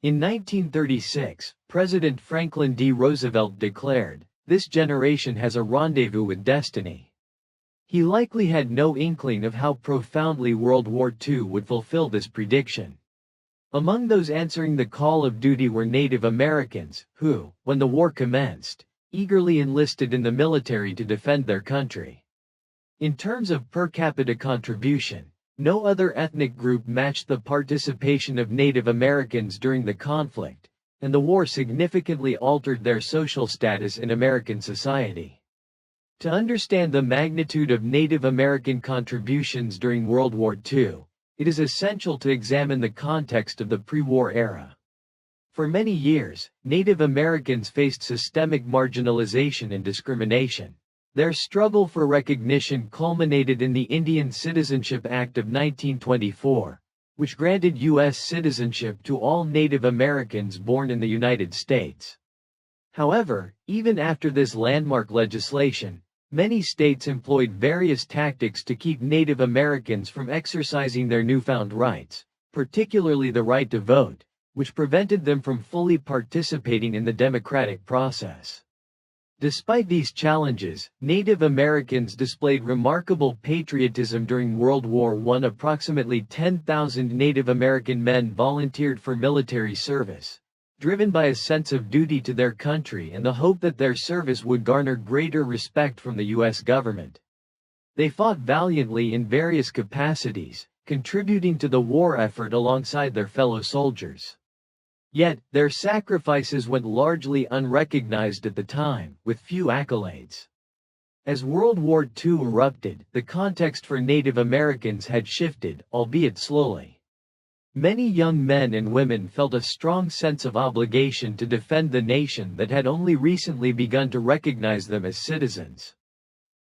In 1936, President Franklin D. Roosevelt declared, "This generation has a rendezvous with destiny." He likely had no inkling of how profoundly World War II would fulfill this prediction. Among those answering the call of duty were Native Americans, who, when the war commenced, eagerly enlisted in the military to defend their country. In terms of per capita contribution, no other ethnic group matched the participation of Native Americans during the conflict, and the war significantly altered their social status in American society. To understand the magnitude of Native American contributions during World War II, it is essential to examine the context of the pre-war era. For many years, Native Americans faced systemic marginalization and discrimination. Their struggle for recognition culminated in the Indian Citizenship Act of 1924, which granted U.S. citizenship to all Native Americans born in the United States. However, even after this landmark legislation, many states employed various tactics to keep Native Americans from exercising their newfound rights, particularly the right to vote, which prevented them from fully participating in the democratic process. Despite these challenges, Native Americans displayed remarkable patriotism during World War I. Approximately 10,000 Native American men volunteered for military service, driven by a sense of duty to their country and the hope that their service would garner greater respect from the U.S. government. They fought valiantly in various capacities, contributing to the war effort alongside their fellow soldiers. Yet, their sacrifices went largely unrecognized at the time, with few accolades. As World War II erupted, the context for Native Americans had shifted, albeit slowly. Many young men and women felt a strong sense of obligation to defend the nation that had only recently begun to recognize them as citizens.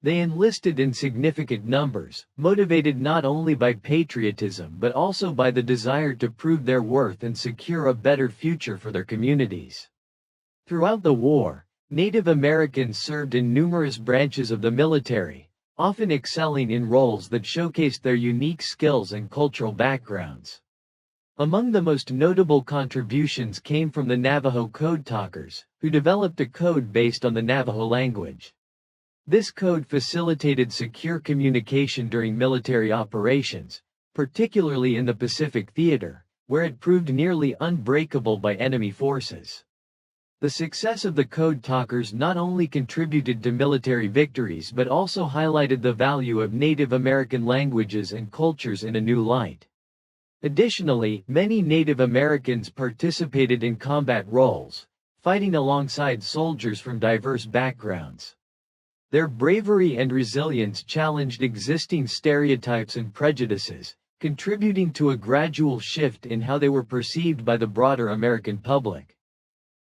They enlisted in significant numbers, motivated not only by patriotism but also by the desire to prove their worth and secure a better future for their communities. Throughout the war, Native Americans served in numerous branches of the military, often excelling in roles that showcased their unique skills and cultural backgrounds. Among the most notable contributions came from the Navajo code talkers, who developed a code based on the Navajo language. This code facilitated secure communication during military operations, particularly in the Pacific Theater, where it proved nearly unbreakable by enemy forces. The success of the code talkers not only contributed to military victories but also highlighted the value of Native American languages and cultures in a new light. Additionally, many Native Americans participated in combat roles, fighting alongside soldiers from diverse backgrounds. Their bravery and resilience challenged existing stereotypes and prejudices, contributing to a gradual shift in how they were perceived by the broader American public.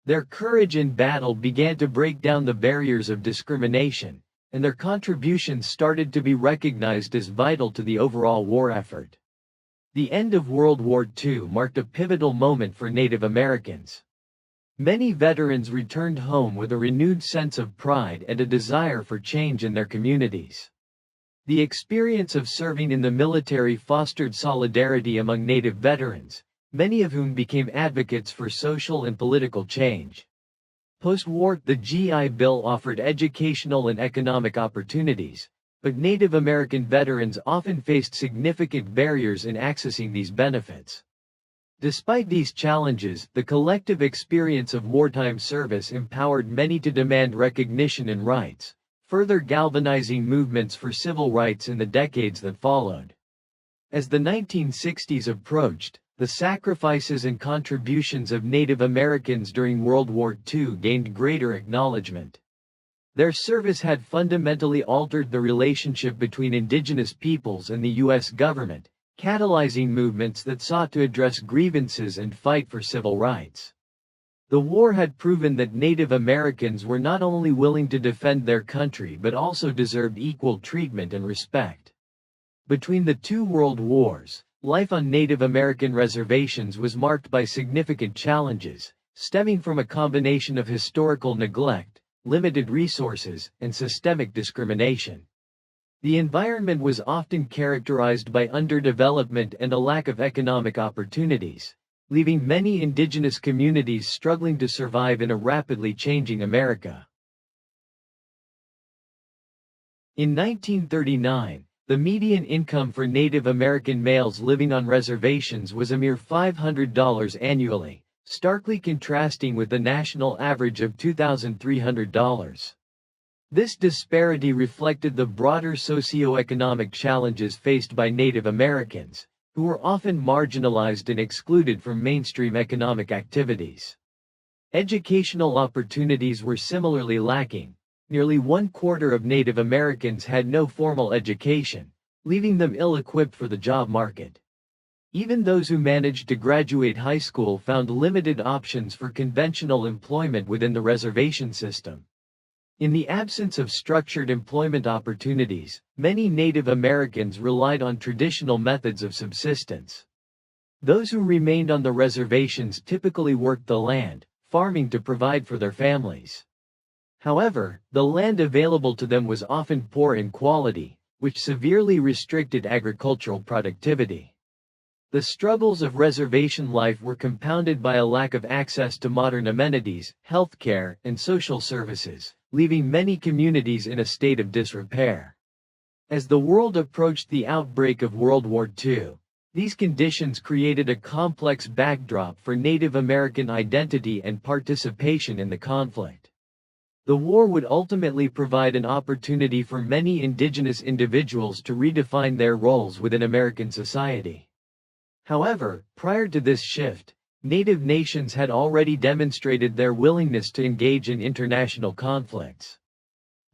Their courage in battle began to break down the barriers of discrimination, and their contributions started to be recognized as vital to the overall war effort. The end of World War II marked a pivotal moment for Native Americans. Many veterans returned home with a renewed sense of pride and a desire for change in their communities. The experience of serving in the military fostered solidarity among Native veterans, many of whom became advocates for social and political change. Post-war, the GI Bill offered educational and economic opportunities, but Native American veterans often faced significant barriers in accessing these benefits. Despite these challenges, the collective experience of wartime service empowered many to demand recognition and rights, further galvanizing movements for civil rights in the decades that followed. As the 1960s approached, the sacrifices and contributions of Native Americans during World War II gained greater acknowledgement. Their service had fundamentally altered the relationship between indigenous peoples and the U.S. government, catalyzing movements that sought to address grievances and fight for civil rights. The war had proven that Native Americans were not only willing to defend their country but also deserved equal treatment and respect. Between the two world wars, life on Native American reservations was marked by significant challenges, stemming from a combination of historical neglect, limited resources, and systemic discrimination. The environment was often characterized by underdevelopment and a lack of economic opportunities, leaving many indigenous communities struggling to survive in a rapidly changing America. In 1939, the median income for Native American males living on reservations was a mere $500 annually, starkly contrasting with the national average of $2,300. This disparity reflected the broader socioeconomic challenges faced by Native Americans, who were often marginalized and excluded from mainstream economic activities. Educational opportunities were similarly lacking. Nearly 1/4 of Native Americans had no formal education, leaving them ill-equipped for the job market. Even those who managed to graduate high school found limited options for conventional employment within the reservation system. In the absence of structured employment opportunities, many Native Americans relied on traditional methods of subsistence. Those who remained on the reservations typically worked the land, farming to provide for their families. However, the land available to them was often poor in quality, which severely restricted agricultural productivity. The struggles of reservation life were compounded by a lack of access to modern amenities, healthcare, and social services, leaving many communities in a state of disrepair. As the world approached the outbreak of World War II, these conditions created a complex backdrop for Native American identity and participation in the conflict. The war would ultimately provide an opportunity for many indigenous individuals to redefine their roles within American society. However, prior to this shift, Native nations had already demonstrated their willingness to engage in international conflicts.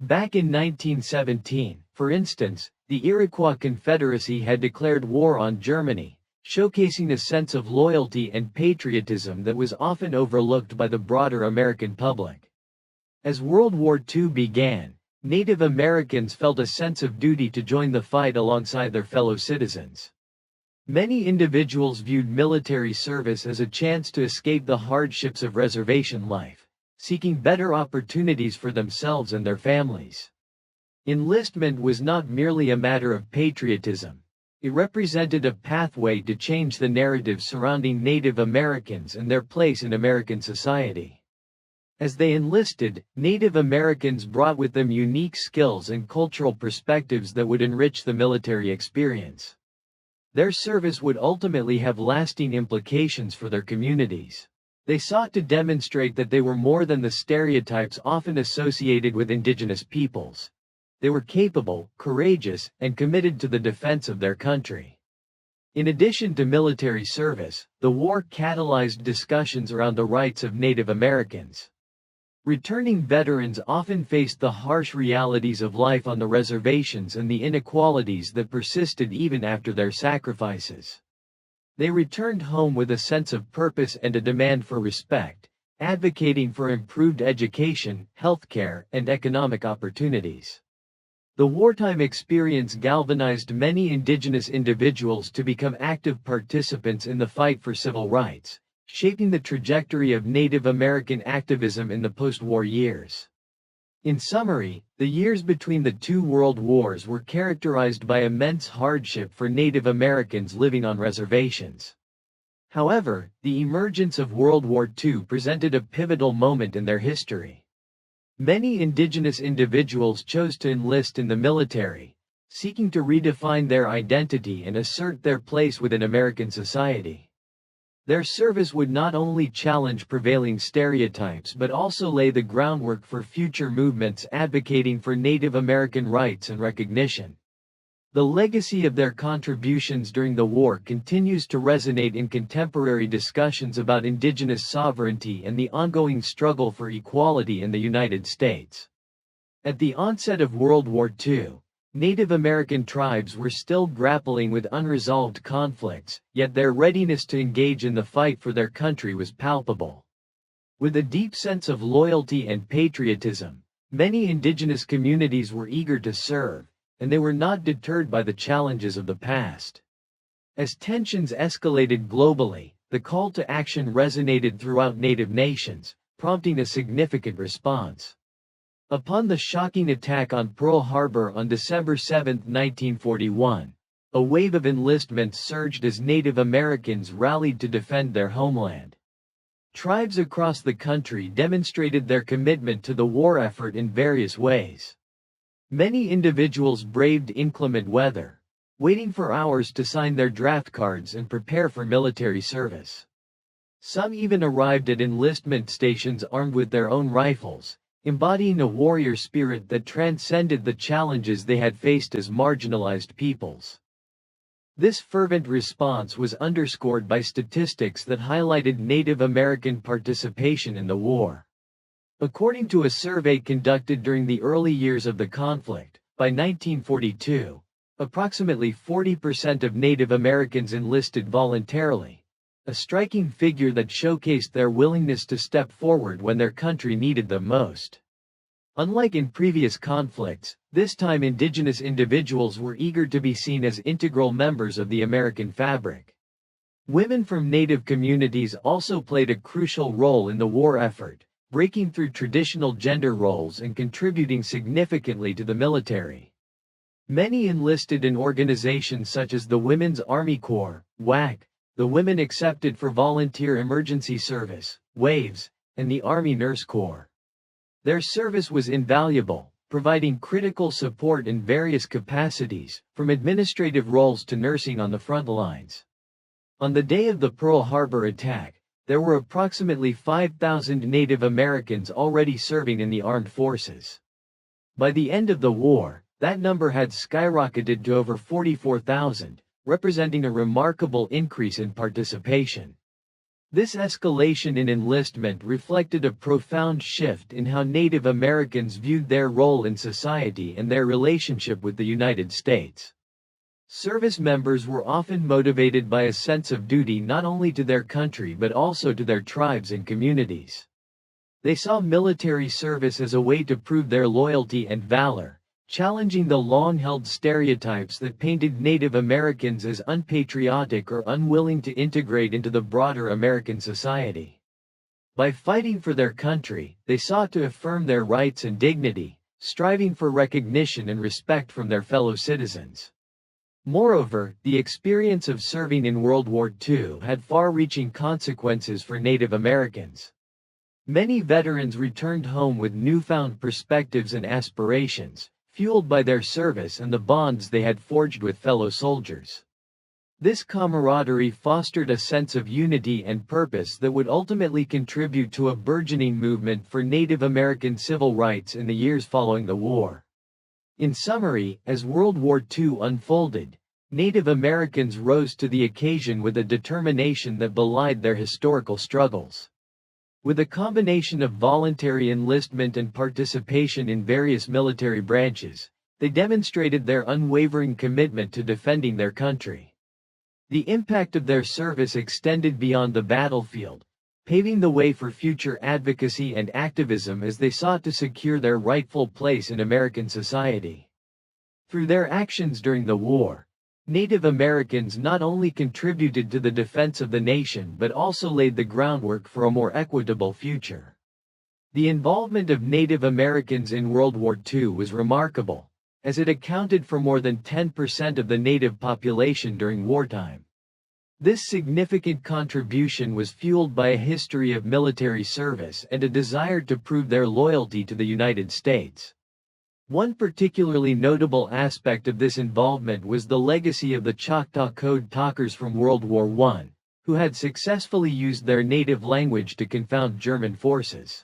Back in 1917, for instance, the Iroquois Confederacy had declared war on Germany, showcasing a sense of loyalty and patriotism that was often overlooked by the broader American public. As World War II began, Native Americans felt a sense of duty to join the fight alongside their fellow citizens. Many individuals viewed military service as a chance to escape the hardships of reservation life, seeking better opportunities for themselves and their families. Enlistment was not merely a matter of patriotism. It represented a pathway to change the narrative surrounding Native Americans and their place in American society. As they enlisted, Native Americans brought with them unique skills and cultural perspectives that would enrich the military experience. Their service would ultimately have lasting implications for their communities. They sought to demonstrate that they were more than the stereotypes often associated with indigenous peoples. They were capable, courageous, and committed to the defense of their country. In addition to military service, the war catalyzed discussions around the rights of Native Americans. Returning veterans often faced the harsh realities of life on the reservations and the inequalities that persisted even after their sacrifices. They returned home with a sense of purpose and a demand for respect, advocating for improved education, healthcare, and economic opportunities. The wartime experience galvanized many indigenous individuals to become active participants in the fight for civil rights, shaping the trajectory of Native American activism in the post-war years. In summary, the years between the two world wars were characterized by immense hardship for Native Americans living on reservations. However, the emergence of World War II presented a pivotal moment in their history. Many indigenous individuals chose to enlist in the military, seeking to redefine their identity and assert their place within American society. Their service would not only challenge prevailing stereotypes but also lay the groundwork for future movements advocating for Native American rights and recognition. The legacy of their contributions during the war continues to resonate in contemporary discussions about indigenous sovereignty and the ongoing struggle for equality in the United States. At the onset of World War II, Native American tribes were still grappling with unresolved conflicts, yet their readiness to engage in the fight for their country was palpable. With a deep sense of loyalty and patriotism, many indigenous communities were eager to serve, and they were not deterred by the challenges of the past. As tensions escalated globally, the call to action resonated throughout Native nations, prompting a significant response. Upon the shocking attack on Pearl Harbor on December 7, 1941, A wave of enlistments surged as Native Americans rallied to defend their homeland. Tribes across the country demonstrated their commitment to the war effort in various ways. Many individuals braved inclement weather, waiting for hours to sign their draft cards and prepare for military service. Some even arrived at enlistment stations armed with their own rifles, embodying a warrior spirit that transcended the challenges they had faced as marginalized peoples. This fervent response was underscored by statistics that highlighted Native American participation in the war. According to a survey conducted during the early years of the conflict, by 1942, approximately 40% of Native Americans enlisted voluntarily, a striking figure that showcased their willingness to step forward when their country needed them most. Unlike in previous conflicts, this time indigenous individuals were eager to be seen as integral members of the American fabric. Women from Native communities also played a crucial role in the war effort, breaking through traditional gender roles and contributing significantly to the military. Many enlisted in organizations such as the Women's Army Corps, WWII, the Women Accepted for Volunteer Emergency Service, WAVES, and the Army Nurse Corps. Their service was invaluable, providing critical support in various capacities, from administrative roles to nursing on the front lines. On the day of the Pearl Harbor attack, there were approximately 5,000 Native Americans already serving in the armed forces. By the end of the war, that number had skyrocketed to over 44,000, representing a remarkable increase in participation. This escalation in enlistment reflected a profound shift in how Native Americans viewed their role in society and their relationship with the United States. Service members were often motivated by a sense of duty not only to their country but also to their tribes and communities. They saw military service as a way to prove their loyalty and valor, challenging the long-held stereotypes that painted Native Americans as unpatriotic or unwilling to integrate into the broader American society. By fighting for their country, they sought to affirm their rights and dignity, striving for recognition and respect from their fellow citizens. Moreover, the experience of serving in World War II had far-reaching consequences for Native Americans. Many veterans returned home with newfound perspectives and aspirations, fueled by their service and the bonds they had forged with fellow soldiers. This camaraderie fostered a sense of unity and purpose that would ultimately contribute to a burgeoning movement for Native American civil rights in the years following the war. In summary, as World War II unfolded, Native Americans rose to the occasion with a determination that belied their historical struggles. With a combination of voluntary enlistment and participation in various military branches, they demonstrated their unwavering commitment to defending their country. The impact of their service extended beyond the battlefield, paving the way for future advocacy and activism as they sought to secure their rightful place in American society. Through their actions during the war, Native Americans not only contributed to the defense of the nation but also laid the groundwork for a more equitable future. The involvement of Native Americans in World War II was remarkable, as it accounted for more than 10% of the Native population during wartime. This significant contribution was fueled by a history of military service and a desire to prove their loyalty to the United States. One particularly notable aspect of this involvement was the legacy of the Choctaw Code talkers from World War I, who had successfully used their native language to confound German forces.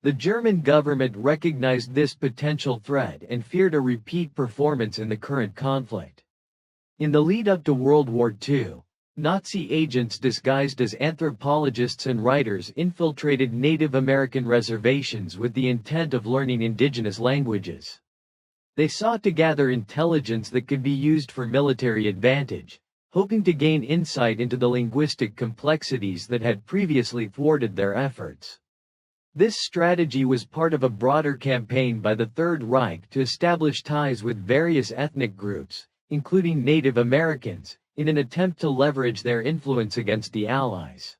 The German government recognized this potential threat and feared a repeat performance in the current conflict. In the lead-up to World War II, Nazi agents disguised as anthropologists and writers infiltrated Native American reservations with the intent of learning indigenous languages. They sought to gather intelligence that could be used for military advantage, hoping to gain insight into the linguistic complexities that had previously thwarted their efforts. This strategy was part of a broader campaign by the Third Reich to establish ties with various ethnic groups, including Native Americans, in an attempt to leverage their influence against the Allies.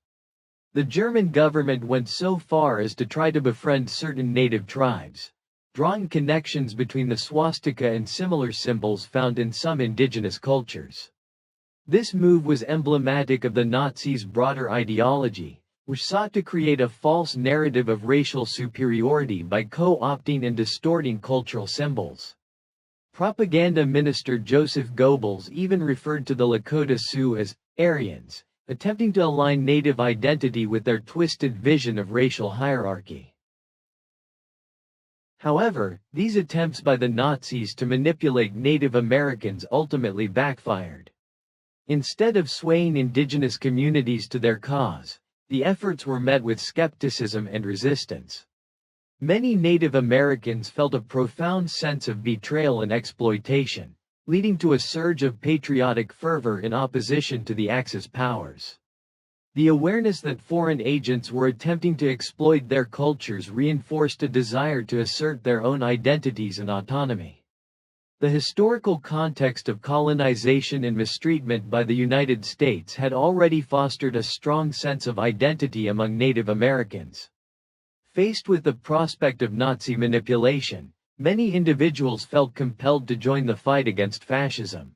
The German government went so far as to try to befriend certain native tribes, drawing connections between the swastika and similar symbols found in some indigenous cultures. This move was emblematic of the Nazis' broader ideology, which sought to create a false narrative of racial superiority by co-opting and distorting cultural symbols. Propaganda Minister Joseph Goebbels even referred to the Lakota Sioux as Aryans, attempting to align Native identity with their twisted vision of racial hierarchy. However, these attempts by the Nazis to manipulate Native Americans ultimately backfired. Instead of swaying indigenous communities to their cause, the efforts were met with skepticism and resistance. Many Native Americans felt a profound sense of betrayal and exploitation, leading to a surge of patriotic fervor in opposition to the Axis powers. The awareness that foreign agents were attempting to exploit their cultures reinforced a desire to assert their own identities and autonomy. The historical context of colonization and mistreatment by the United States had already fostered a strong sense of identity among Native Americans. Faced with the prospect of Nazi manipulation, many individuals felt compelled to join the fight against fascism.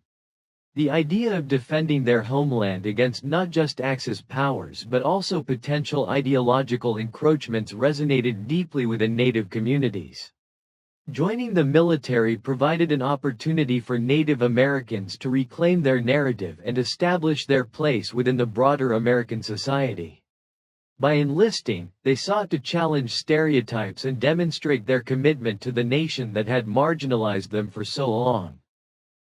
The idea of defending their homeland against not just Axis powers but also potential ideological encroachments resonated deeply within Native communities. Joining the military provided an opportunity for Native Americans to reclaim their narrative and establish their place within the broader American society. By enlisting, they sought to challenge stereotypes and demonstrate their commitment to the nation that had marginalized them for so long.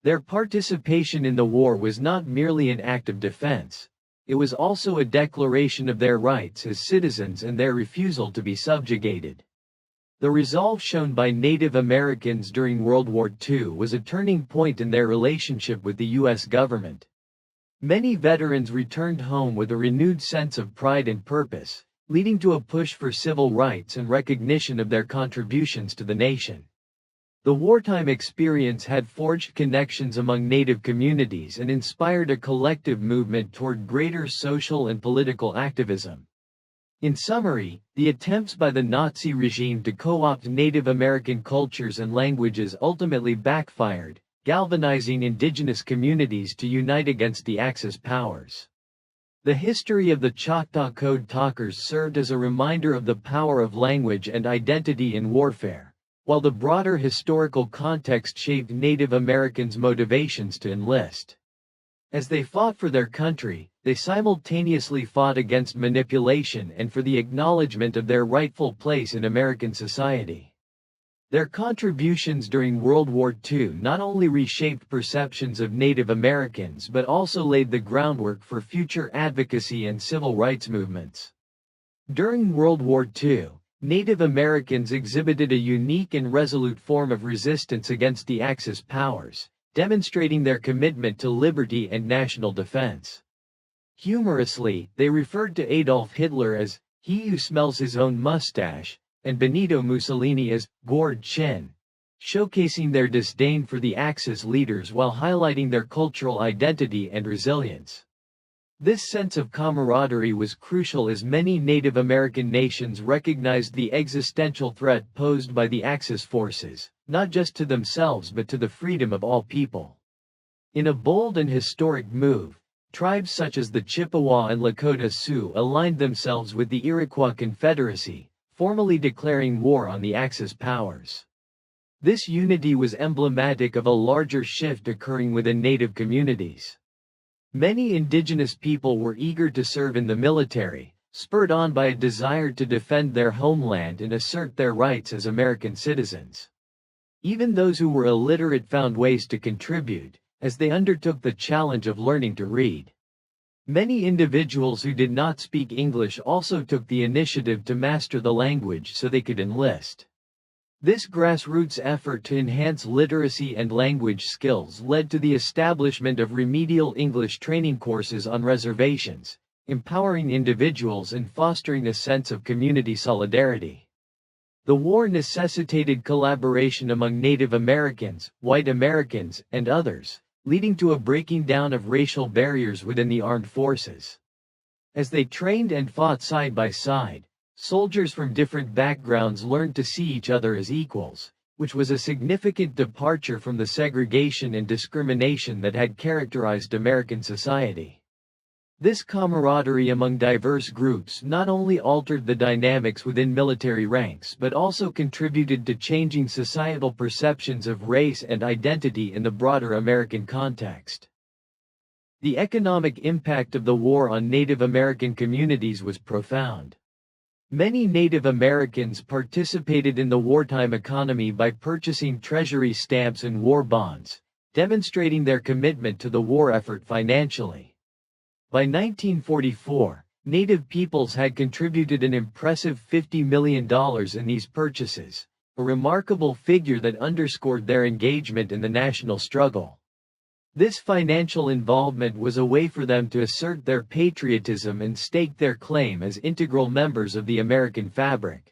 Their participation in the war was not merely an act of defense, it was also a declaration of their rights as citizens and their refusal to be subjugated. The resolve shown by Native Americans during World War II was a turning point in their relationship with the U.S. government. Many veterans returned home with a renewed sense of pride and purpose, leading to a push for civil rights and recognition of their contributions to the nation. The wartime experience had forged connections among Native communities and inspired a collective movement toward greater social and political activism. In summary, the attempts by the Nazi regime to co-opt Native American cultures and languages ultimately backfired, galvanizing indigenous communities to unite against the Axis powers. The history of the Choctaw Code Talkers served as a reminder of the power of language and identity in warfare, while the broader historical context shaped Native Americans' motivations to enlist. As they fought for their country, they simultaneously fought against manipulation and for the acknowledgement of their rightful place in American society. Their contributions during World War II not only reshaped perceptions of Native Americans but also laid the groundwork for future advocacy and civil rights movements. During World War II, Native Americans exhibited a unique and resolute form of resistance against the Axis powers, demonstrating their commitment to liberty and national defense. Humorously, they referred to Adolf Hitler as "he who smells his own mustache," and Benito Mussolini as "gourd chin," showcasing their disdain for the Axis leaders while highlighting their cultural identity and resilience. This sense of camaraderie was crucial as many Native American nations recognized the existential threat posed by the Axis forces, not just to themselves but to the freedom of all people. In a bold and historic move, tribes such as the Chippewa and Lakota Sioux aligned themselves with the Iroquois Confederacy, formally declaring war on the Axis powers. This unity was emblematic of a larger shift occurring within Native communities. Many indigenous people were eager to serve in the military, spurred on by a desire to defend their homeland and assert their rights as American citizens. Even those who were illiterate found ways to contribute, as they undertook the challenge of learning to read. Many individuals who did not speak English also took the initiative to master the language so they could enlist. This grassroots effort to enhance literacy and language skills led to the establishment of remedial English training courses on reservations, empowering individuals and fostering a sense of community solidarity. The war necessitated collaboration among Native Americans, white Americans, and others, leading to a breaking down of racial barriers within the armed forces. As they trained and fought side by side, soldiers from different backgrounds learned to see each other as equals, which was a significant departure from the segregation and discrimination that had characterized American society. This camaraderie among diverse groups not only altered the dynamics within military ranks but also contributed to changing societal perceptions of race and identity in the broader American context. The economic impact of the war on Native American communities was profound. Many Native Americans participated in the wartime economy by purchasing treasury stamps and war bonds, demonstrating their commitment to the war effort financially. By 1944, Native peoples had contributed an impressive $50 million in these purchases, a remarkable figure that underscored their engagement in the national struggle. This financial involvement was a way for them to assert their patriotism and stake their claim as integral members of the American fabric.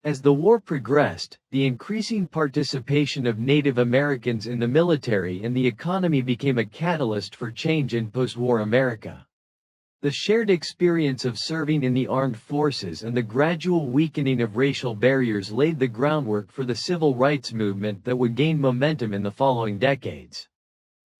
As the war progressed, the increasing participation of Native Americans in the military and the economy became a catalyst for change in post-war America. The shared experience of serving in the armed forces and the gradual weakening of racial barriers laid the groundwork for the civil rights movement that would gain momentum in the following decades.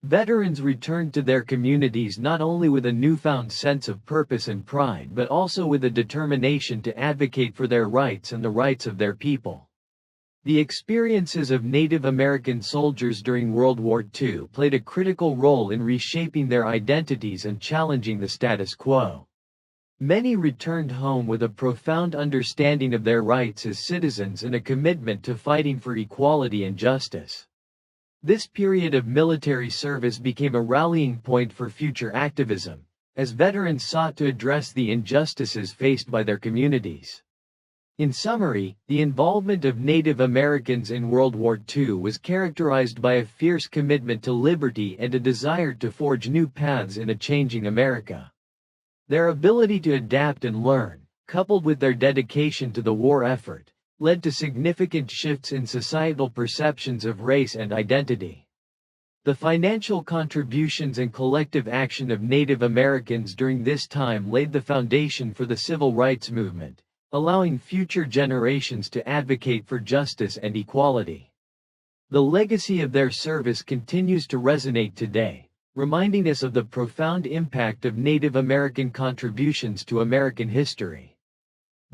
Veterans returned to their communities not only with a newfound sense of purpose and pride but also with a determination to advocate for their rights and the rights of their people. The experiences of Native American soldiers during World War II played a critical role in reshaping their identities and challenging the status quo. Many returned home with a profound understanding of their rights as citizens and a commitment to fighting for equality and justice. This period of military service became a rallying point for future activism, as veterans sought to address the injustices faced by their communities. In summary, the involvement of Native Americans in World War II was characterized by a fierce commitment to liberty and a desire to forge new paths in a changing America. Their ability to adapt and learn, coupled with their dedication to the war effort, led to significant shifts in societal perceptions of race and identity. The financial contributions and collective action of Native Americans during this time laid the foundation for the civil rights movement, allowing future generations to advocate for justice and equality. The legacy of their service continues to resonate today, reminding us of the profound impact of Native American contributions to American history.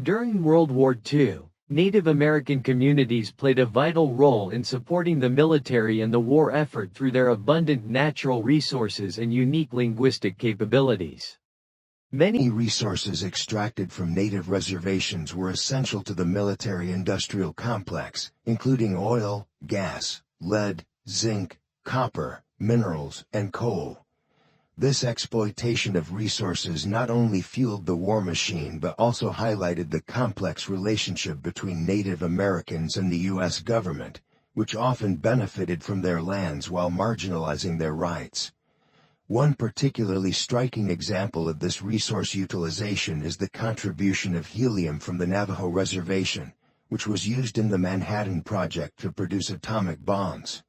During World War II, Native American communities played a vital role in supporting the military and the war effort through their abundant natural resources and unique linguistic capabilities. Many resources extracted from native reservations were essential to the military-industrial complex, including oil, gas, lead, zinc, copper, minerals, and coal. This exploitation of resources not only fueled the war machine but also highlighted the complex relationship between Native Americans and the U.S. government, which often benefited from their lands while marginalizing their rights. One particularly striking example of this resource utilization is the contribution of helium from the Navajo Reservation, which was used in the Manhattan Project to produce atomic bombs.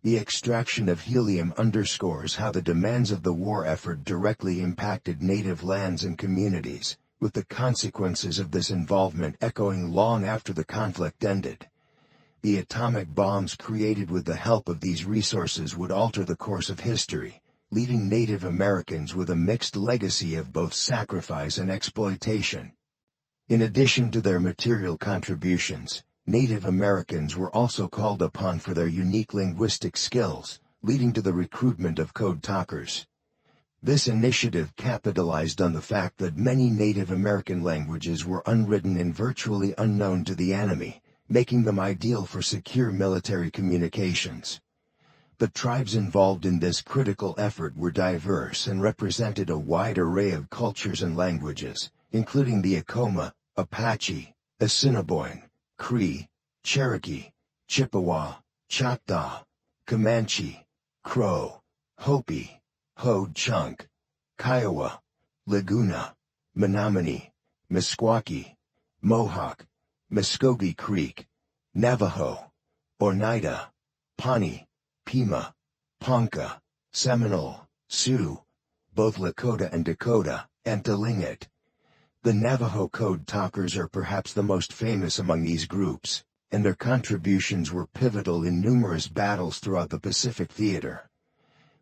The extraction of helium underscores how the demands of the war effort directly impacted native lands and communities, with the consequences of this involvement echoing long after the conflict ended. The atomic bombs created with the help of these resources would alter the course of history, leaving Native Americans with a mixed legacy of both sacrifice and exploitation. In addition to their material contributions, Native Americans were also called upon for their unique linguistic skills, leading to the recruitment of code talkers. This initiative capitalized on the fact that many Native American languages were unwritten and virtually unknown to the enemy, making them ideal for secure military communications. The tribes involved in this critical effort were diverse and represented a wide array of cultures and languages, including the Acoma, Apache, Assiniboine, Cree, Cherokee, Chippewa, Choctaw, Comanche, Crow, Hopi, Ho-Chunk, Kiowa, Laguna, Menominee, Meskwaki, Mohawk, Muskogee Creek, Navajo, Oneida, Pawnee, Pima, Ponca, Seminole, Sioux, both Lakota and Dakota, and Tlingit. The Navajo code talkers are perhaps the most famous among these groups. and their contributions were pivotal in numerous battles throughout the Pacific theater.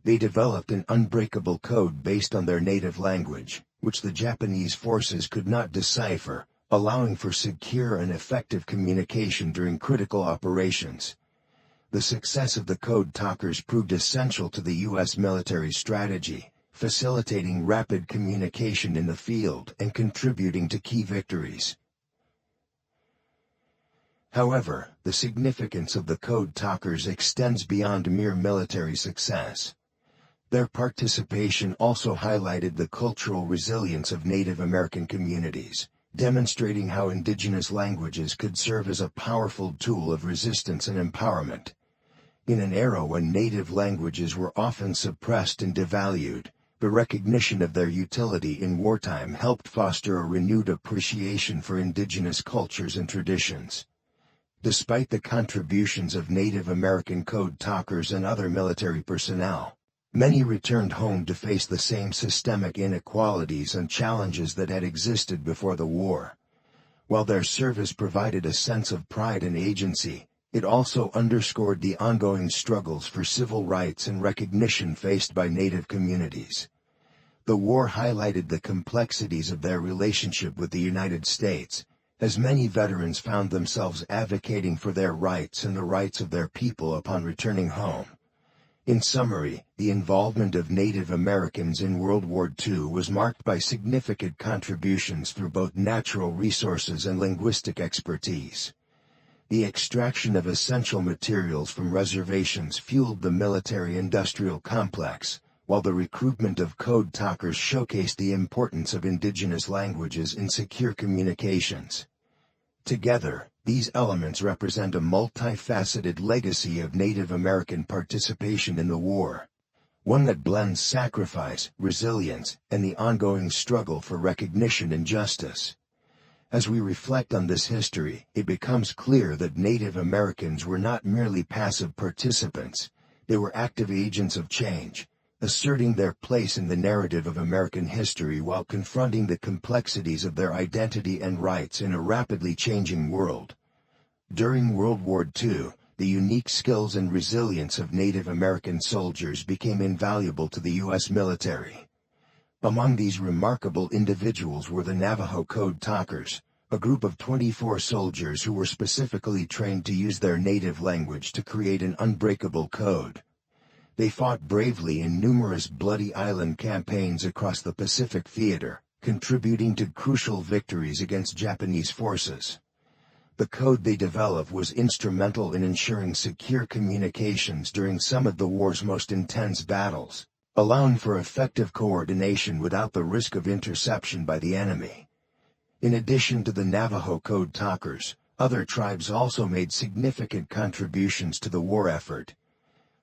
They developed an unbreakable code based on their native language, which the Japanese forces could not decipher, allowing for secure and effective communication during critical operations. The success of the code talkers proved essential to the U.S. military strategy, facilitating rapid communication in the field and contributing to key victories. However, the significance of the code talkers extends beyond mere military success. Their participation also highlighted the cultural resilience of Native American communities, demonstrating how indigenous languages could serve as a powerful tool of resistance and empowerment. In an era when native languages were often suppressed and devalued, the recognition of their utility in wartime helped foster a renewed appreciation for indigenous cultures and traditions. Despite the contributions of Native American code talkers and other military personnel, many returned home to face the same systemic inequalities and challenges that had existed before the war. While their service provided a sense of pride and agency, it also underscored the ongoing struggles for civil rights and recognition faced by Native communities. The war highlighted the complexities of their relationship with the United States, as many veterans found themselves advocating for their rights and the rights of their people upon returning home. In summary, the involvement of Native Americans in World War II was marked by significant contributions through both natural resources and linguistic expertise. The extraction of essential materials from reservations fueled the military-industrial complex, while the recruitment of code talkers showcased the importance of indigenous languages in secure communications. Together, these elements represent a multifaceted legacy of Native American participation in the war, one that blends sacrifice, resilience, and the ongoing struggle for recognition and justice. As we reflect on this history, it becomes clear that Native Americans were not merely passive participants, they were active agents of change, asserting their place in the narrative of American history while confronting the complexities of their identity and rights in a rapidly changing world. During World War II, the unique skills and resilience of Native American soldiers became invaluable to the U.S. military. Among these remarkable individuals were the Navajo Code Talkers, a group of 24 soldiers who were specifically trained to use their native language to create an unbreakable code. They fought bravely in numerous bloody island campaigns across the Pacific theater, contributing to crucial victories against Japanese forces. The code they developed was instrumental in ensuring secure communications during some of the war's most intense battles, allowing for effective coordination without the risk of interception by the enemy. In addition to the Navajo Code Talkers, other tribes also made significant contributions to the war effort.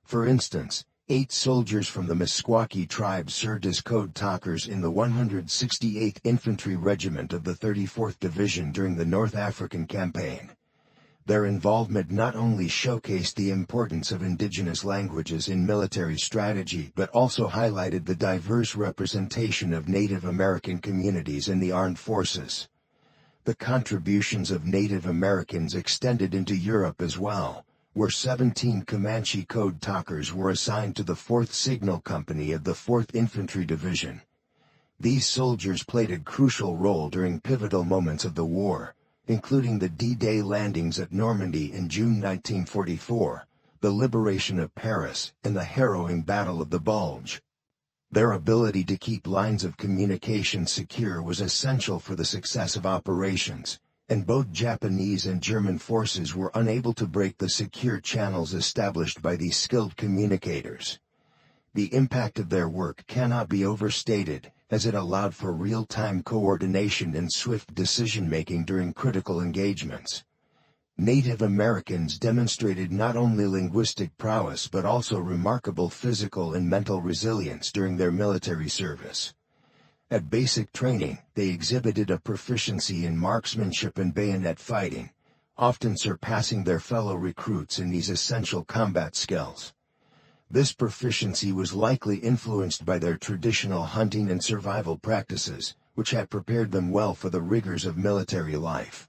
For instance, 8 soldiers from the Meskwaki tribe served as code talkers in the 168th Infantry Regiment of the 34th Division during the North African Campaign. Their involvement not only showcased the importance of indigenous languages in military strategy but also highlighted the diverse representation of Native American communities in the armed forces. The contributions of Native Americans extended into Europe as well, where 17 Comanche Code Talkers were assigned to the 4th Signal Company of the 4th Infantry Division. These soldiers played a crucial role during pivotal moments of the war, including the D-Day landings at Normandy in June 1944, the liberation of Paris, and the harrowing Battle of the Bulge. Their ability to keep lines of communication secure was essential for the success of operations, and both Japanese and German forces were unable to break the secure channels established by these skilled communicators. The impact of their work cannot be overstated, as it allowed for real-time coordination and swift decision-making during critical engagements. Native Americans demonstrated not only linguistic prowess but also remarkable physical and mental resilience during their military service. At basic training, they exhibited a proficiency in marksmanship and bayonet fighting, often surpassing their fellow recruits in these essential combat skills. This proficiency was likely influenced by their traditional hunting and survival practices, which had prepared them well for the rigors of military life.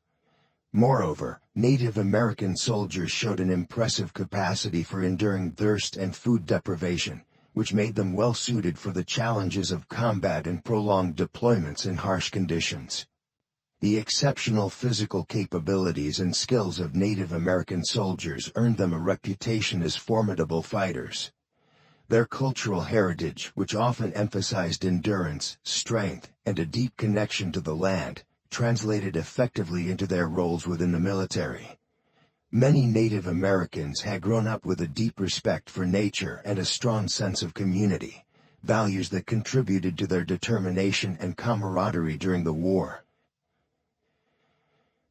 Moreover, Native American soldiers showed an impressive capacity for enduring thirst and food deprivation, which made them well suited for the challenges of combat and prolonged deployments in harsh conditions. The exceptional physical capabilities and skills of Native American soldiers earned them a reputation as formidable fighters. Their cultural heritage, which often emphasized endurance, strength, and a deep connection to the land, translated effectively into their roles within the military. Many Native Americans had grown up with a deep respect for nature and a strong sense of community, values that contributed to their determination and camaraderie during the war.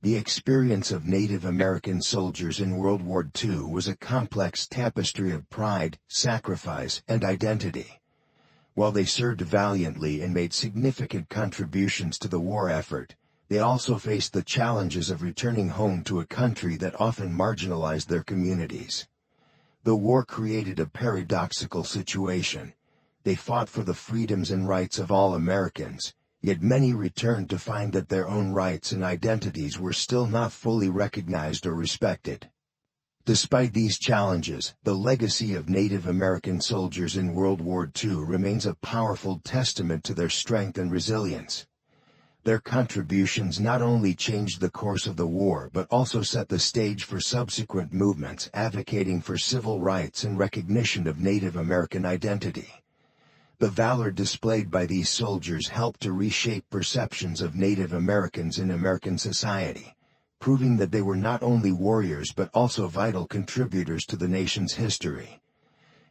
The experience of Native American soldiers in World War II was a complex tapestry of pride, sacrifice, and identity. While they served valiantly and made significant contributions to the war effort, they also faced the challenges of returning home to a country that often marginalized their communities. The war created a paradoxical situation. They fought for the freedoms and rights of all Americans, yet many returned to find that their own rights and identities were still not fully recognized or respected. Despite these challenges, the legacy of Native American soldiers in World War II remains a powerful testament to their strength and resilience. Their contributions not only changed the course of the war but also set the stage for subsequent movements advocating for civil rights and recognition of Native American identity. The valor displayed by these soldiers helped to reshape perceptions of Native Americans in American society, proving that they were not only warriors but also vital contributors to the nation's history.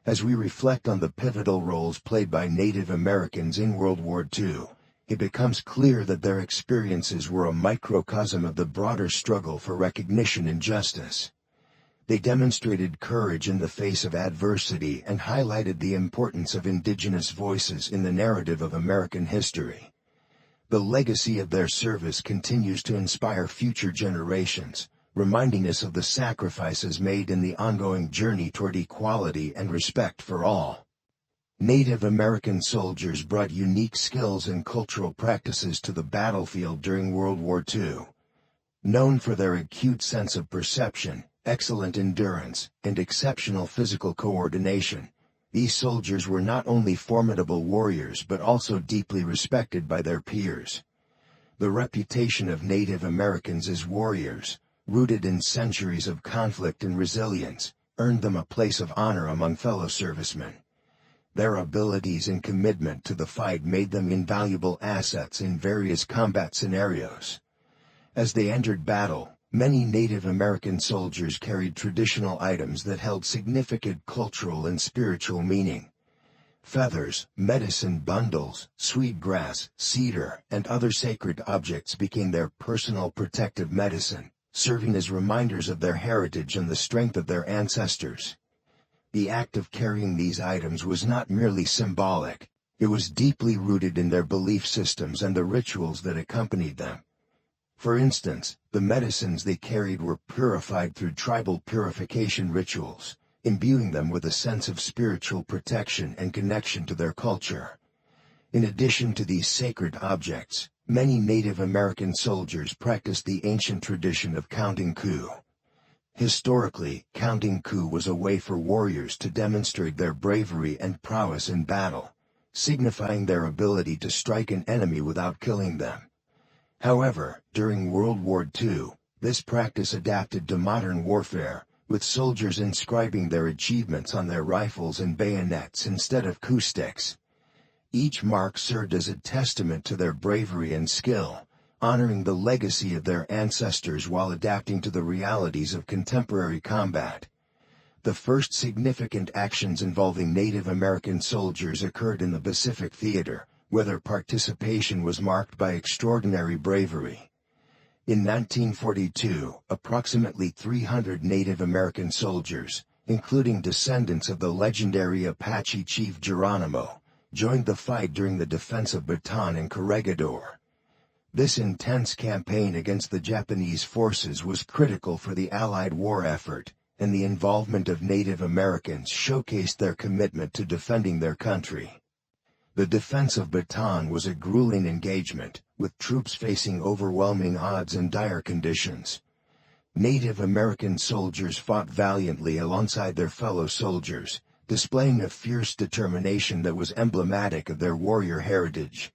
As we reflect on the pivotal roles played by Native Americans in World War II, it becomes clear that their experiences were a microcosm of the broader struggle for recognition and justice. They demonstrated courage in the face of adversity and highlighted the importance of indigenous voices in the narrative of American history. The legacy of their service continues to inspire future generations, reminding us of the sacrifices made in the ongoing journey toward equality and respect for all. Native American soldiers brought unique skills and cultural practices to the battlefield during World War II. Known for their acute sense of perception, excellent endurance, and exceptional physical coordination, these soldiers were not only formidable warriors but also deeply respected by their peers. The reputation of Native Americans as warriors, rooted in centuries of conflict and resilience, earned them a place of honor among fellow servicemen. Their abilities and commitment to the fight made them invaluable assets in various combat scenarios. As they entered battle, many Native American soldiers carried traditional items that held significant cultural and spiritual meaning. Feathers, medicine bundles, sweetgrass, cedar, and other sacred objects became their personal protective medicine, serving as reminders of their heritage and the strength of their ancestors. The act of carrying these items was not merely symbolic, it was deeply rooted in their belief systems and the rituals that accompanied them. For instance, the medicines they carried were purified through tribal purification rituals, imbuing them with a sense of spiritual protection and connection to their culture. In addition to these sacred objects, many Native American soldiers practiced the ancient tradition of counting coup. Historically, counting coup was a way for warriors to demonstrate their bravery and prowess in battle, signifying their ability to strike an enemy without killing them. However, during World War II, this practice adapted to modern warfare, with soldiers inscribing their achievements on their rifles and bayonets instead of coup sticks. Each mark served as a testament to their bravery and skill, honoring the legacy of their ancestors while adapting to the realities of contemporary combat. The first significant actions involving Native American soldiers occurred in the Pacific Theater, where their participation was marked by extraordinary bravery. In 1942, approximately 300 Native American soldiers, including descendants of the legendary Apache chief Geronimo, joined the fight during the defense of Bataan and Corregidor. This intense campaign against the Japanese forces was critical for the Allied war effort, and the involvement of Native Americans showcased their commitment to defending their country. The defense of Bataan was a grueling engagement, with troops facing overwhelming odds and dire conditions. Native American soldiers fought valiantly alongside their fellow soldiers, displaying a fierce determination that was emblematic of their warrior heritage.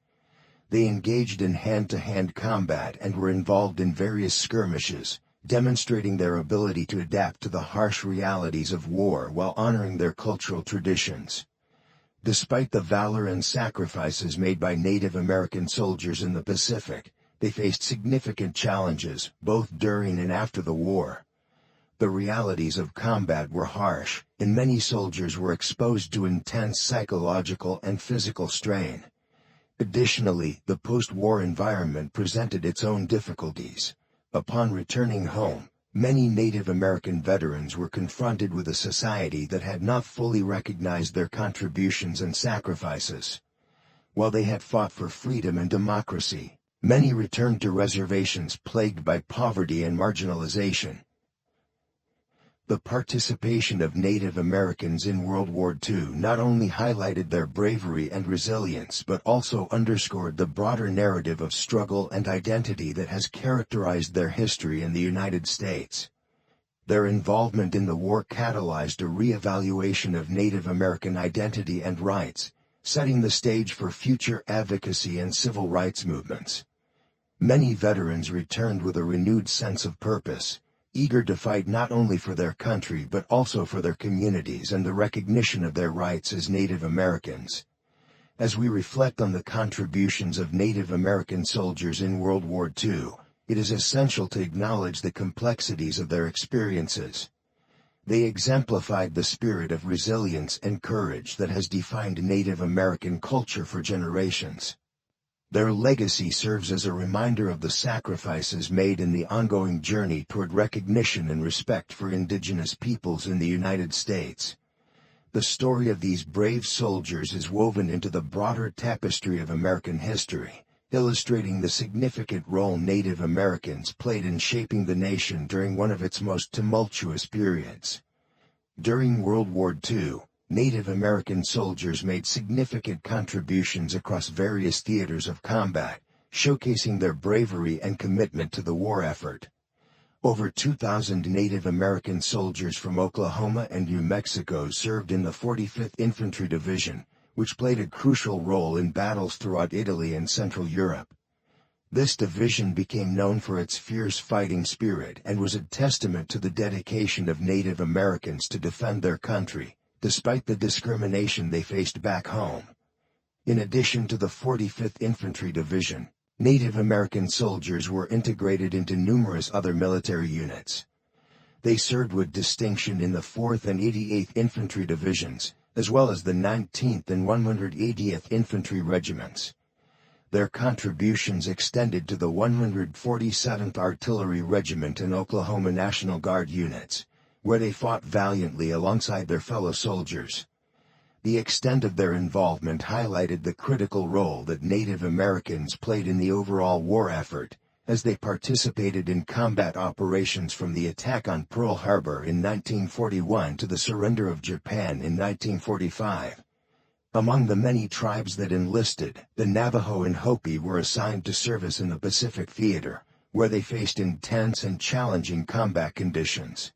They engaged in hand-to-hand combat and were involved in various skirmishes, demonstrating their ability to adapt to the harsh realities of war while honoring their cultural traditions. Despite the valor and sacrifices made by Native American soldiers in the Pacific, they faced significant challenges, both during and after the war. The realities of combat were harsh, and many soldiers were exposed to intense psychological and physical strain. Additionally, the post-war environment presented its own difficulties. Upon returning home, many Native American veterans were confronted with a society that had not fully recognized their contributions and sacrifices. While they had fought for freedom and democracy, many returned to reservations plagued by poverty and marginalization. The participation of Native Americans in World War II not only highlighted their bravery and resilience but also underscored the broader narrative of struggle and identity that has characterized their history in the United States. Their involvement in the war catalyzed a re-evaluation of Native American identity and rights, setting the stage for future advocacy and civil rights movements. Many veterans returned with a renewed sense of purpose, eager to fight not only for their country but also for their communities and the recognition of their rights as Native Americans. As we reflect on the contributions of Native American soldiers in World War II, it is essential to acknowledge the complexities of their experiences. They exemplified the spirit of resilience and courage that has defined Native American culture for generations. Their legacy serves as a reminder of the sacrifices made in the ongoing journey toward recognition and respect for indigenous peoples in the United States. The story of these brave soldiers is woven into the broader tapestry of American history, illustrating the significant role Native Americans played in shaping the nation during one of its most tumultuous periods. During World War II, Native American soldiers made significant contributions across various theaters of combat, showcasing their bravery and commitment to the war effort. Over 2,000 Native American soldiers from Oklahoma and New Mexico served in the 45th Infantry Division, which played a crucial role in battles throughout Italy and Central Europe. This division became known for its fierce fighting spirit and was a testament to the dedication of Native Americans to defend their country, despite the discrimination they faced back home. In addition to the 45th Infantry Division, Native American soldiers were integrated into numerous other military units. They served with distinction in the 4th and 88th Infantry Divisions, as well as the 19th and 180th Infantry Regiments. Their contributions extended to the 147th Artillery Regiment and Oklahoma National Guard units, where they fought valiantly alongside their fellow soldiers. The extent of their involvement highlighted the critical role that Native Americans played in the overall war effort, as they participated in combat operations from the attack on Pearl Harbor in 1941 to the surrender of Japan in 1945. Among the many tribes that enlisted, the Navajo and Hopi were assigned to service in the Pacific Theater, where they faced intense and challenging combat conditions.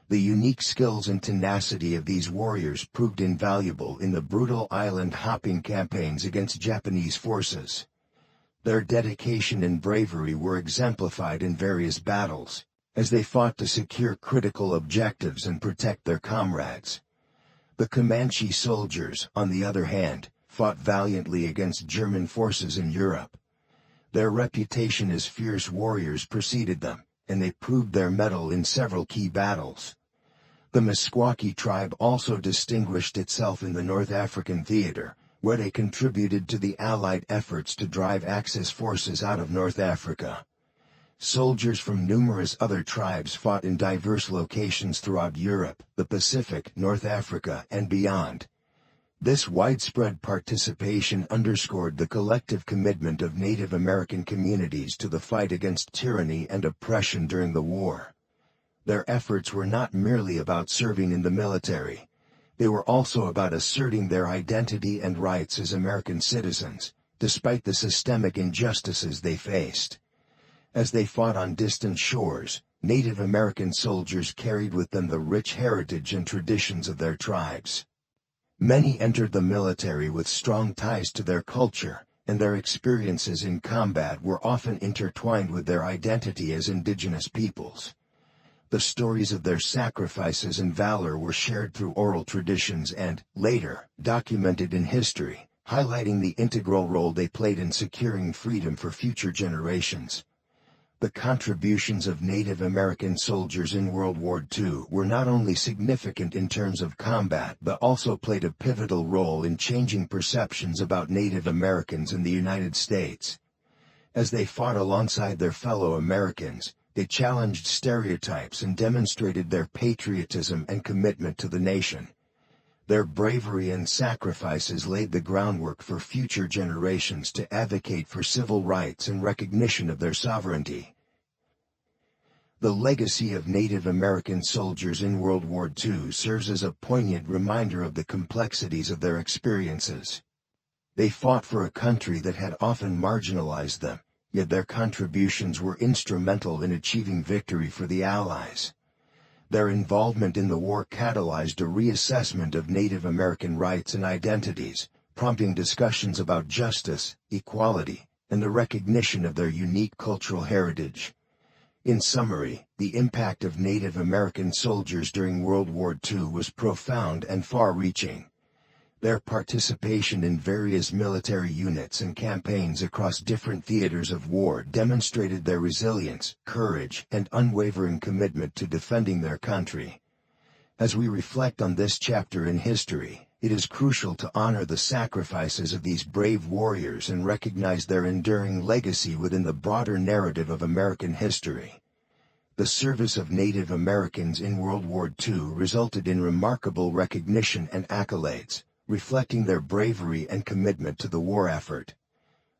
The unique skills and tenacity of these warriors proved invaluable in the brutal island-hopping campaigns against Japanese forces. Their dedication and bravery were exemplified in various battles, as they fought to secure critical objectives and protect their comrades. The Comanche soldiers, on the other hand, fought valiantly against German forces in Europe. Their reputation as fierce warriors preceded them, and they proved their mettle in several key battles. The Meskwaki tribe also distinguished itself in the North African theater, where they contributed to the Allied efforts to drive Axis forces out of North Africa. Soldiers from numerous other tribes fought in diverse locations throughout Europe, the Pacific, North Africa, and beyond. This widespread participation underscored the collective commitment of Native American communities to the fight against tyranny and oppression during the war. Their efforts were not merely about serving in the military. They were also about asserting their identity and rights as American citizens, despite the systemic injustices they faced. As they fought on distant shores, Native American soldiers carried with them the rich heritage and traditions of their tribes. Many entered the military with strong ties to their culture, and their experiences in combat were often intertwined with their identity as indigenous peoples. The stories of their sacrifices and valor were shared through oral traditions and, later, documented in history, highlighting the integral role they played in securing freedom for future generations. The contributions of Native American soldiers in World War II were not only significant in terms of combat but also played a pivotal role in changing perceptions about Native Americans in the United States. As they fought alongside their fellow Americans, they challenged stereotypes and demonstrated their patriotism and commitment to the nation. Their bravery and sacrifices laid the groundwork for future generations to advocate for civil rights and recognition of their sovereignty. The legacy of Native American soldiers in World War II serves as a poignant reminder of the complexities of their experiences. They fought for a country that had often marginalized them, yet their contributions were instrumental in achieving victory for the Allies. Their involvement in the war catalyzed a reassessment of Native American rights and identities, prompting discussions about justice, equality, and the recognition of their unique cultural heritage. In summary, the impact of Native American soldiers during World War II was profound and far-reaching. Their participation in various military units and campaigns across different theaters of war demonstrated their resilience, courage, and unwavering commitment to defending their country. As we reflect on this chapter in history, it is crucial to honor the sacrifices of these brave warriors and recognize their enduring legacy within the broader narrative of American history. The service of Native Americans in World War II resulted in remarkable recognition and accolades, reflecting their bravery and commitment to the war effort.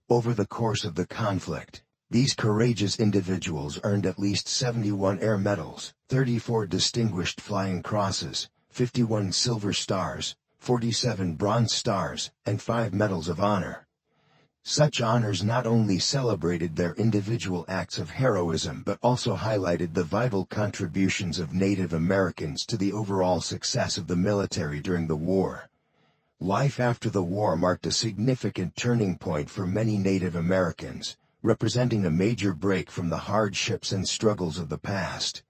Over the course of the conflict, these courageous individuals earned at least 71 Air Medals, 34 Distinguished Flying Crosses, 51 Silver Stars, 47 Bronze Stars, and 5 Medals of Honor. Such honors not only celebrated their individual acts of heroism but also highlighted the vital contributions of Native Americans to the overall success of the military during the war. Life after the war marked a significant turning point for many Native Americans, representing a major break from the hardships and struggles of the past.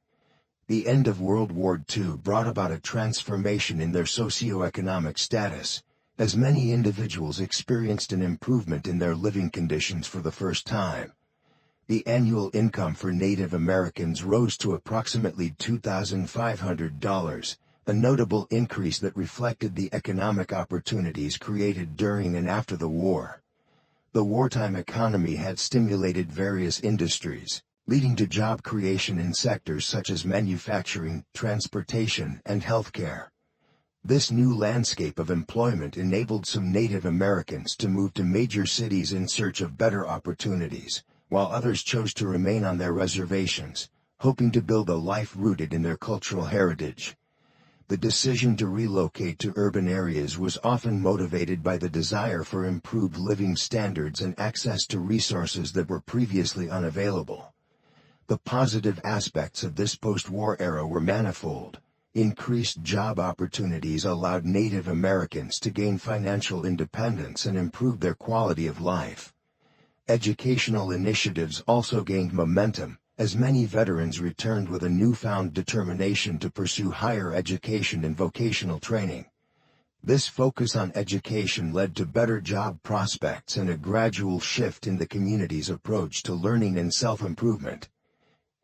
The end of World War II brought about a transformation in their socioeconomic status, as many individuals experienced an improvement in their living conditions for the first time. The annual income for Native Americans rose to approximately $2,500, a notable increase that reflected the economic opportunities created during and after the war. The wartime economy had stimulated various industries, leading to job creation in sectors such as manufacturing, transportation, and healthcare. This new landscape of employment enabled some Native Americans to move to major cities in search of better opportunities, while others chose to remain on their reservations, hoping to build a life rooted in their cultural heritage. The decision to relocate to urban areas was often motivated by the desire for improved living standards and access to resources that were previously unavailable. The positive aspects of this post-war era were manifold. Increased job opportunities allowed Native Americans to gain financial independence and improve their quality of life. Educational initiatives also gained momentum, as many veterans returned with a newfound determination to pursue higher education and vocational training. This focus on education led to better job prospects and a gradual shift in the community's approach to learning and self-improvement.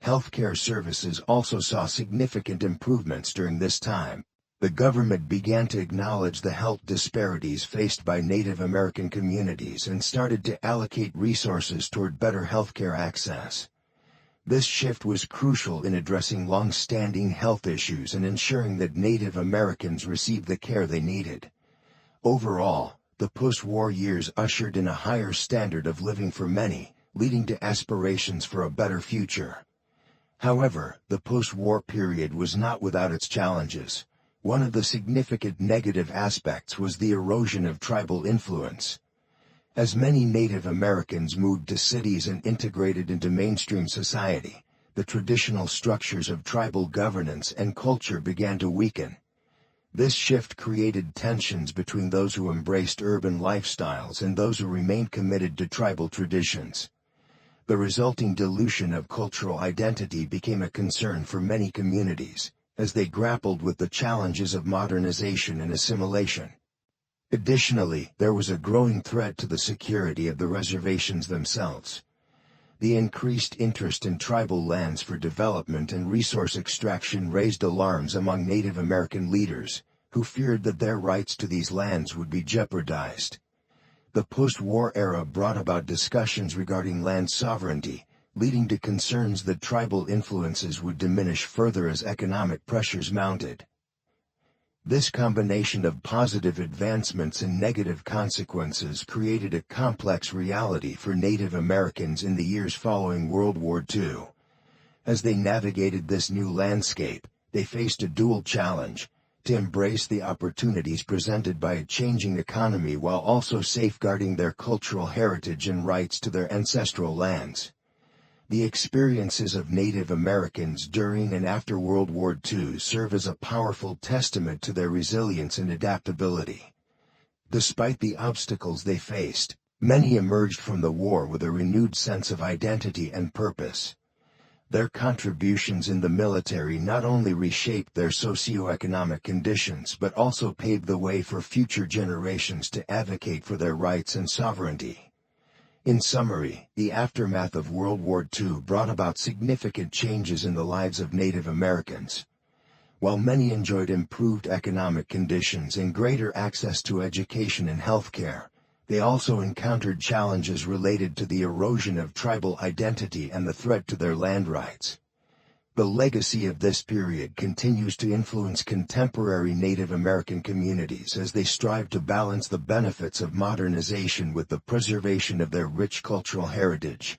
Healthcare services also saw significant improvements during this time. The government began to acknowledge the health disparities faced by Native American communities and started to allocate resources toward better healthcare access. This shift was crucial in addressing long-standing health issues and ensuring that Native Americans received the care they needed. Overall, the post-war years ushered in a higher standard of living for many, leading to aspirations for a better future. However, the post-war period was not without its challenges. One of the significant negative aspects was the erosion of tribal influence. As many Native Americans moved to cities and integrated into mainstream society, the traditional structures of tribal governance and culture began to weaken. This shift created tensions between those who embraced urban lifestyles and those who remained committed to tribal traditions. The resulting dilution of cultural identity became a concern for many communities, as they grappled with the challenges of modernization and assimilation. Additionally, there was a growing threat to the security of the reservations themselves. The increased interest in tribal lands for development and resource extraction raised alarms among Native American leaders, who feared that their rights to these lands would be jeopardized. The post-war era brought about discussions regarding land sovereignty, leading to concerns that tribal influences would diminish further as economic pressures mounted. This combination of positive advancements and negative consequences created a complex reality for Native Americans in the years following World War II. As they navigated this new landscape, they faced a dual challenge: to embrace the opportunities presented by a changing economy while also safeguarding their cultural heritage and rights to their ancestral lands. The experiences of Native Americans during and after World War II serve as a powerful testament to their resilience and adaptability. Despite the obstacles they faced, many emerged from the war with a renewed sense of identity and purpose. Their contributions in the military not only reshaped their socioeconomic conditions but also paved the way for future generations to advocate for their rights and sovereignty. In summary, the aftermath of World War II brought about significant changes in the lives of Native Americans. While many enjoyed improved economic conditions and greater access to education and healthcare, they also encountered challenges related to the erosion of tribal identity and the threat to their land rights. The legacy of this period continues to influence contemporary Native American communities as they strive to balance the benefits of modernization with the preservation of their rich cultural heritage.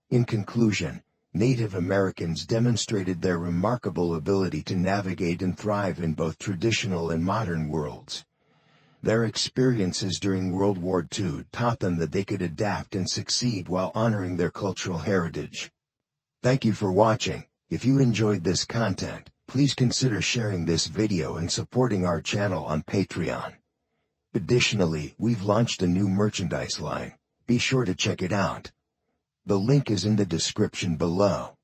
In conclusion, Native Americans demonstrated their remarkable ability to navigate and thrive in both traditional and modern worlds. Their experiences during World War II taught them that they could adapt and succeed while honoring their cultural heritage. Thank you for watching. If you enjoyed this content, please consider sharing this video and supporting our channel on Patreon. Additionally, we've launched a new merchandise line. Be sure to check it out. The link is in the description below.